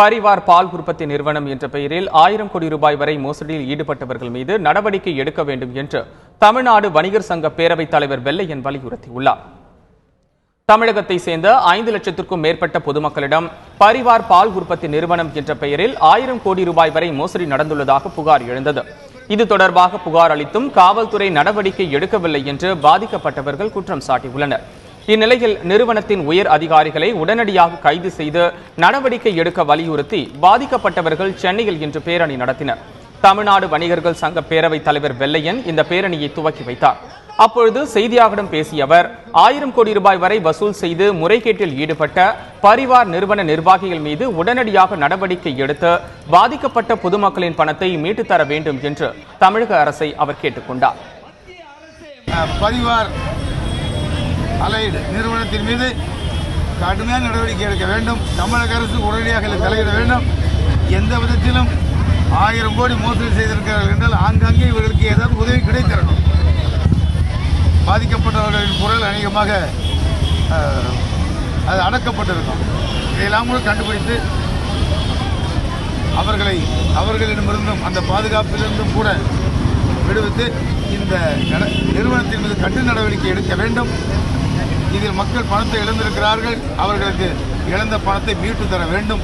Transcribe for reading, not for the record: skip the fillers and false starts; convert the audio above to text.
பரிவார் பால் உற்பத்தி நிறுவனம் என்ற பெயரில் 1000 கோடி ரூபாய் வரை மோசடியில் ஈடுபட்டவர்கள் மீது நடவடிக்கை எடுக்க வேண்டும் என்று தமிழ்நாடு வணிகர் சங்க பேரவைத் தலைவர் வெள்ளையன் வலியுறுத்தியுள்ளார். தமிழகத்தை சேர்ந்த 5 லட்சத்திற்கும் மேற்பட்ட பொதுமக்களிடம் பரிவார் பால் உற்பத்தி நிறுவனம் என்ற பெயரில் 1000 கோடி ரூபாய் வரை மோசடி நடந்துள்ளதாக புகார் எழுந்தது. இது தொடர்பாக புகார் அளித்தும் காவல்துறை நடவடிக்கை எடுக்கவில்லை என்று பாதிக்கப்பட்டவர்கள் குற்றம் சாட்டியுள்ளனர். இந்நிலையில் நிறுவனத்தின் உயர் அதிகாரிகளை உடனடியாக கைது செய்து நடவடிக்கை எடுக்க வலியுறுத்தி பாதிக்கப்பட்டவர்கள் சென்னையில் இன்று பேரணி நடத்தினர். தமிழ்நாடு வணிகர்கள் சங்க பேரவைத் தலைவர் வெள்ளையன் இந்த பேரணியை துவக்கி வைத்தார். அப்பொழுது செய்தியாளர்களிடம் பேசிய அவர் 1000 கோடி ரூபாய் வரை வசூல் செய்து முறைகேட்டில் ஈடுபட்ட பரிவார் நிறுவன நிர்வாகிகள் மீது உடனடியாக நடவடிக்கை எடுத்து பாதிக்கப்பட்ட பொதுமக்களின் பணத்தை மீட்டு தர வேண்டும் என்று தமிழக அரசை அவர் கேட்டுக்கொண்டார். பரிவார் அலைடு நிறுவனத்தின் மீது கடுமையான நடவடிக்கை எடுக்க வேண்டும். தமிழக அரசு உடனடியாக தலையிட வேண்டும். எந்த விதத்திலும் 1000 கோடி மோசடி செய்திருக்கிறார்கள் என்றால் ஆங்காங்கே இவர்களுக்கு ஏதாவது உதவி கிடைத்திருக்கும். பாதிக்கப்பட்டவர்களின் குரல் அநேகமாக அது அடக்கப்பட்டிருக்கும். இதையெல்லாம் கூட கண்டுபிடித்து அவர்களிடமிருந்தும் அந்த பாதுகாப்பிலிருந்தும் கூட விடுவித்து இந்த நிறுவனத்தின் மீது கட்டு நடவடிக்கை எடுக்க வேண்டும். இதில் மக்கள் பணத்தை இழந்திருக்கிறார்கள். அவர்களுக்கு இழந்த பணத்தை மீட்டு தர வேண்டும்.